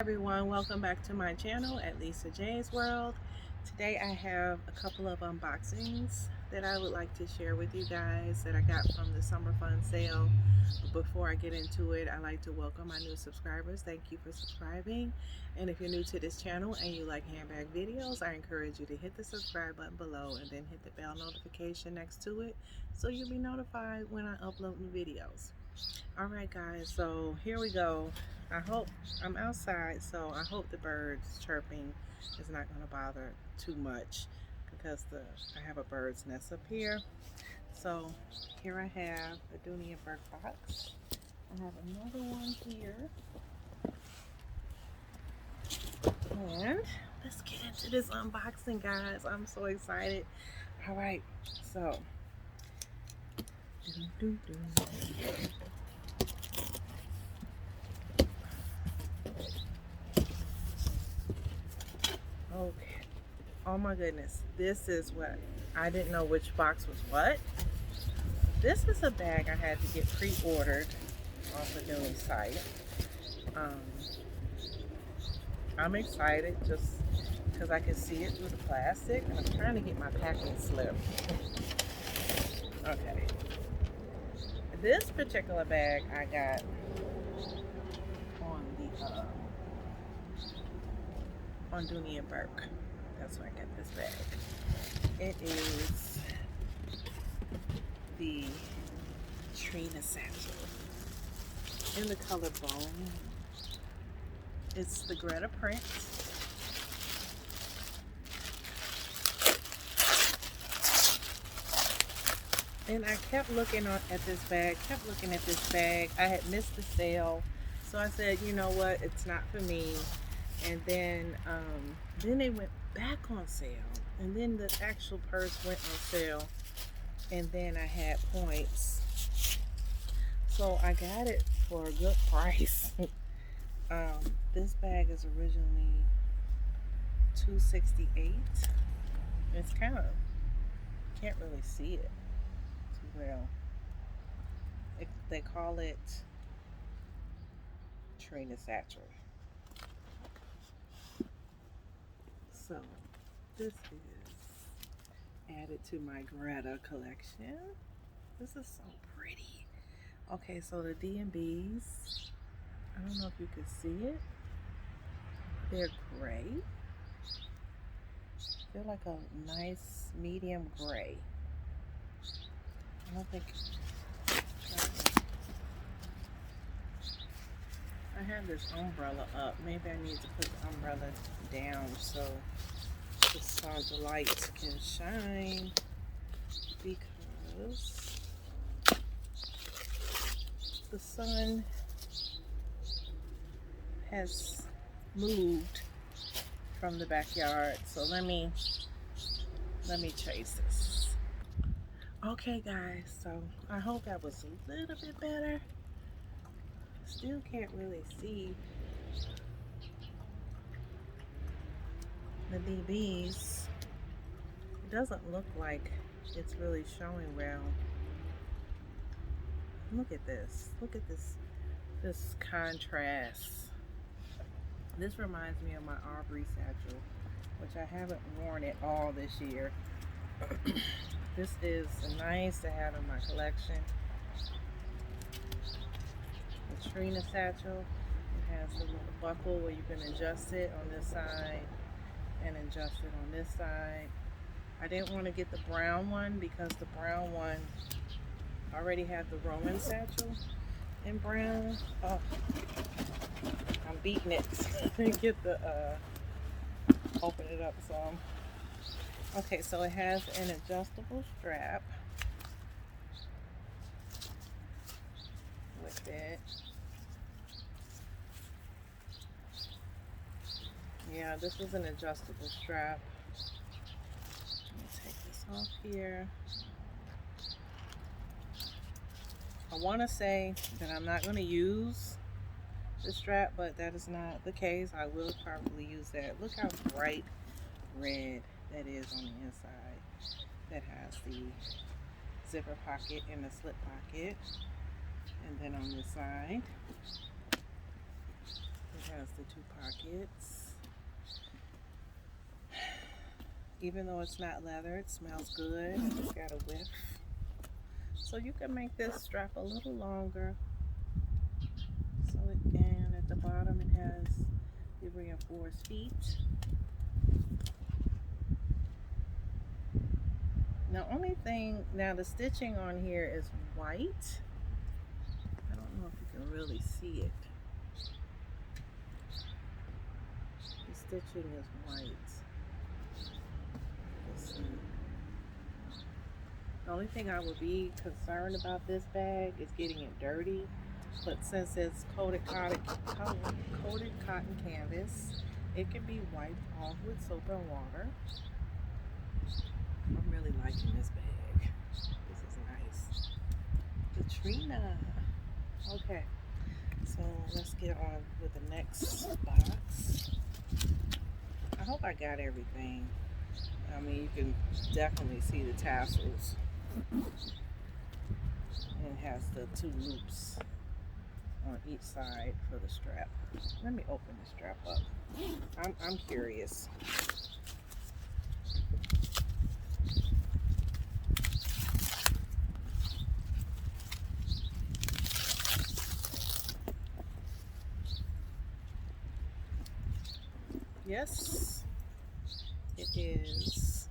Everyone, welcome back to my channel at Lisa J's World. Today I have a couple of unboxings that I would like to share with you guys that I got from the summer fun sale. But before I get into it, I'd like to welcome my new subscribers. Thank you for subscribing. And if you're new to this channel and you like handbag videos, I encourage you to hit the subscribe button below and then hit the bell notification next to it so you'll be notified when I upload new videos. Alright guys, so here we go. I'm outside, so I hope the birds chirping is not going to bother too much because I have a bird's nest up here. So here I have a Dooney and Burke box. I have another one here. And let's get into this unboxing, guys. I'm so excited. Alright, so okay. Oh my goodness. This is what I didn't know which box was what. This is a bag I had to get pre-ordered off the Dooney site. I'm excited just because I can see it through the plastic. I'm trying to get my packing slip. Okay. This particular bag I got on Dooney and Burke. That's where I got this bag. It is the Trina Satchel in the color bone. It's the Gretta print. And I kept looking at this bag, I had missed the sale. So I said, you know what, it's not for me. And then they went back on sale. And then the actual purse went on sale. And then I had points. So I got it for a good price. This bag is originally $268. It's kind of, can't really see it too well. They call it Trina Satchel. So this is added to my Gretta collection. This is so pretty. Okay, so the D&Bs, I don't know if you can see it. They're gray. They're like a nice medium gray. I don't think I have this umbrella up. Maybe I need to put the umbrella down so the light can shine, because the sun has moved from the backyard. So let me chase this. Okay guys, so I hope that was a little bit better. Still can't really see the DBs. It doesn't look like it's really showing well. Look at this. Look at this contrast. This reminds me of my Aubrey satchel, which I haven't worn at all this year. This is nice to have in my collection. The Trina Satchel. It has a little buckle where you can adjust it on this side and adjust it on this side. I didn't want to get the brown one because the brown one already had the Roman satchel in brown. Oh, I'm beating it to get the open it up some. Okay, so it has an adjustable strap with it. Yeah, this was an adjustable strap. Let me take this off here. I want to say that I'm not going to use the strap, but that is not the case. I will probably use that. Look how bright red that is on the inside. That has the zipper pocket and the slip pocket. And then on this side, has the 2 pockets. Even though it's not leather, it smells good. It's got a whiff. So you can make this strap a little longer. So and at the bottom it has the reinforced feet. The only thing, now the stitching on here is white. I don't know if you can really see it. The stitching is white. Let's see. The only thing I would be concerned about this bag is getting it dirty. But since it's coated cotton canvas, it can be wiped off with soap and water. I'm really liking this bag. This is nice. The Trina. Okay, so let's get on with the next box. I hope I got everything. I mean, you can definitely see the tassels. It has the 2 loops on each side for the strap. Let me open the strap up. I'm curious. Yes, it is.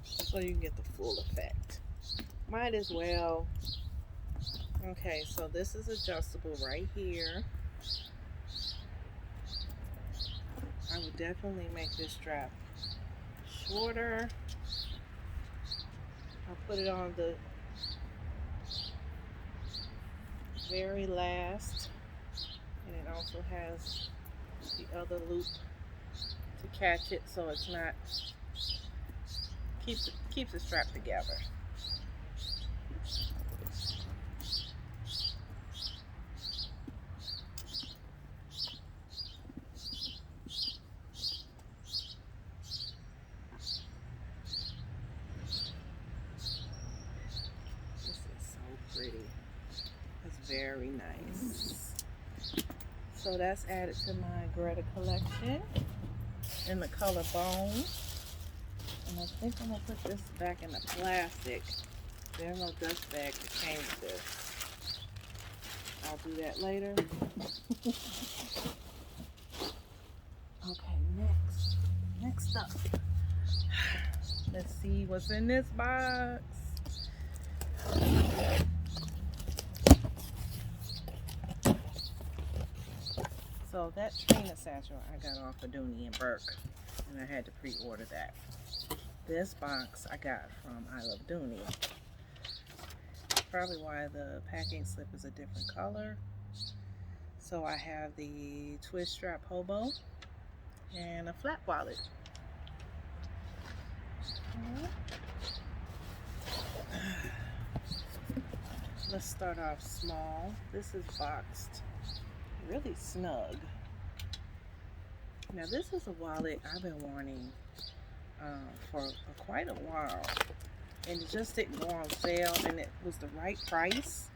So you can get the full effect. Might as well. Okay, so this is adjustable right here. I would definitely make this strap shorter. I'll put it on the very last, and it also has the other loop to catch it so it's not keeps the strap together. This is so pretty. It's very nice. So that's added to my Gretta collection in the color bone. And I think I'm gonna put this back in the plastic. There's no dust bag to change this. I'll do that later. Okay, next up. Let's see what's in this box. So that Trina Satchel I got off of Dooney and Burke, and I had to pre-order that. This box I got from I Love Dooney. Probably why the packing slip is a different color. So I have the twist strap Hobo and a flat wallet. Let's start off small. This is boxed really snug. Now this is a wallet I've been wanting for quite a while, and it just didn't go on sale, and it was the right price.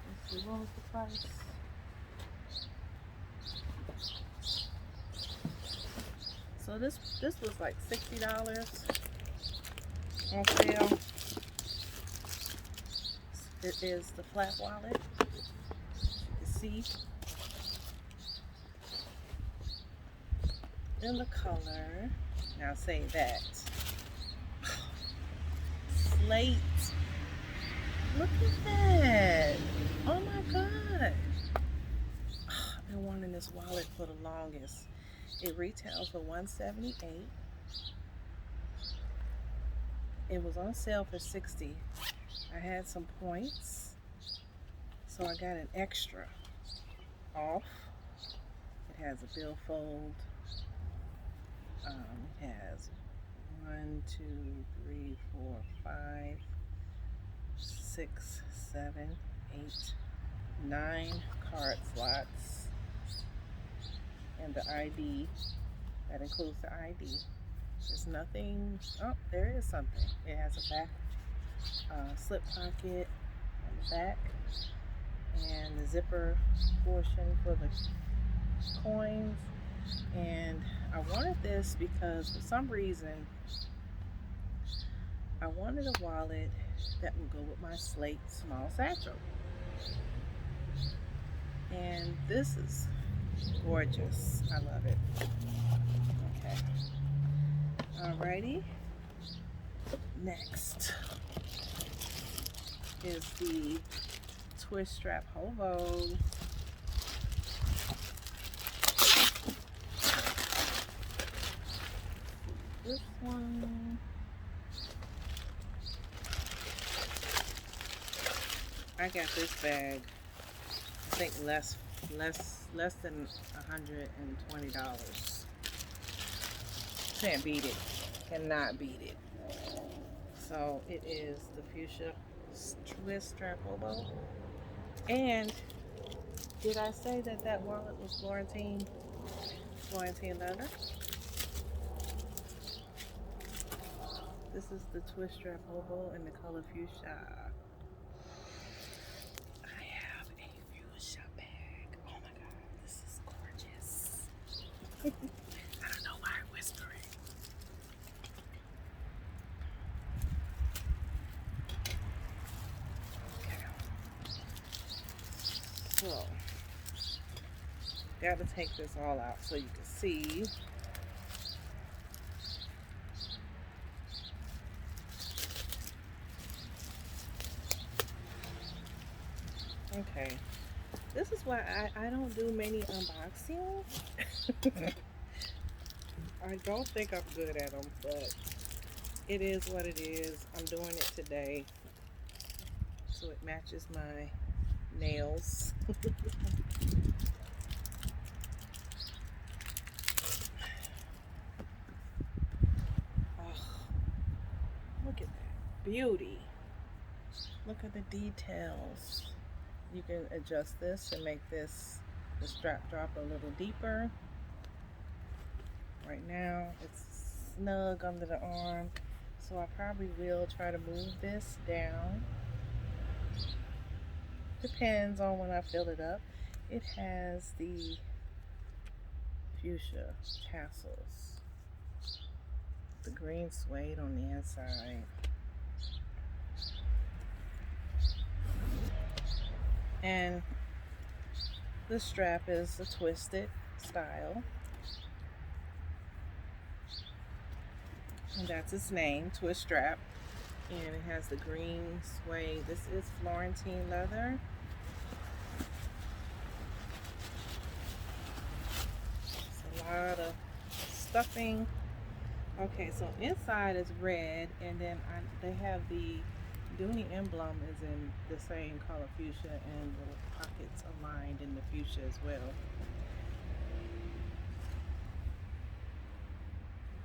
Let's see, what was the price? So this was like $60 on sale. It is the flat wallet. You see, in the color, now say that, slate. Look at that. Oh my god. I've been wanting this wallet for the longest. It retails for $178. It was on sale for $60. I had some points, so I got an extra off. It has a billfold. It has 1, 2, 3, 4, 5, 6, 7, 8, 9 card slots, and the ID. That includes the ID. There's nothing. Oh, there is something. It has a slip pocket on the back, and the zipper portion for the coins. And I wanted this because for some reason I wanted a wallet that would go with my slate small satchel. And this is gorgeous. I love it. Okay. Alrighty. Next is the Twist Strap Hobo. This one, I got this bag, I think less than $120. Can't beat it. Cannot beat it. So it is the Fuschia Twist Strap Hobo. And did I say that that wallet was Florentine leather? This is the Twist Strap Hobo in the color Fuschia. I have a Fuschia bag. Oh my god, this is gorgeous. I don't know why I'm whispering. Okay. So, got to take this all out so you can see. Okay, this is why I don't do many unboxings. I don't think I'm good at them, but it is what it is. I'm doing it today so it matches my nails. Oh, look at that beauty. Look at the details. You can adjust this and make the strap drop a little deeper. Right now it's snug under the arm, so I probably will try to move this down. Depends on when I fill it up. It has the fuchsia tassels, the green suede on the inside. And the strap is a twisted style. And that's its name, Twist Strap. And it has the green suede. This is Florentine leather. It's a lot of stuffing. Okay, so inside is red, and then they have the Dooney emblem is in the same color fuchsia, and the pockets aligned in the fuchsia as well.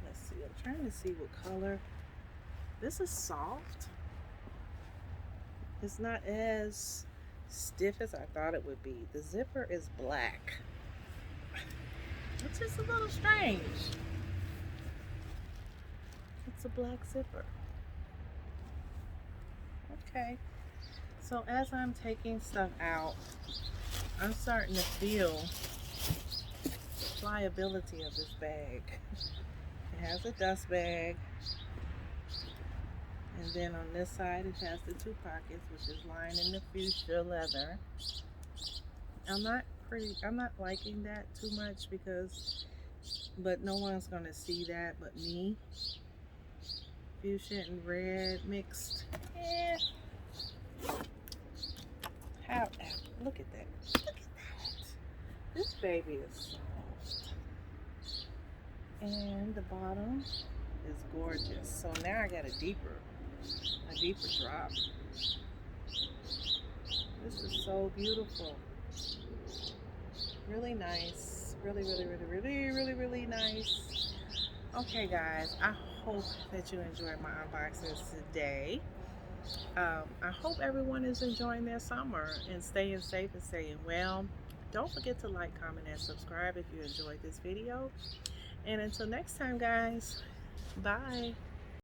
Let's see, I'm trying to see what color. This is soft. It's not as stiff as I thought it would be. The zipper is black, which is a little strange. It's a black zipper. Okay, so as I'm taking stuff out, I'm starting to feel the pliability of this bag. It has a dust bag, and then on this side it has the two pockets, which is lined in the fuchsia leather. I'm not liking that too much but no one's gonna see that but me. Fuchsia and red mixed. Look at that. Look at that. This baby is soft. And the bottom is gorgeous. So now I got a deeper drop. This is so beautiful. Really nice. Really nice. Okay guys, I hope that you enjoyed my unboxings today. I hope everyone is enjoying their summer and staying safe and staying well. Don't forget to like, comment, and subscribe if you enjoyed this video. And until next time guys, bye.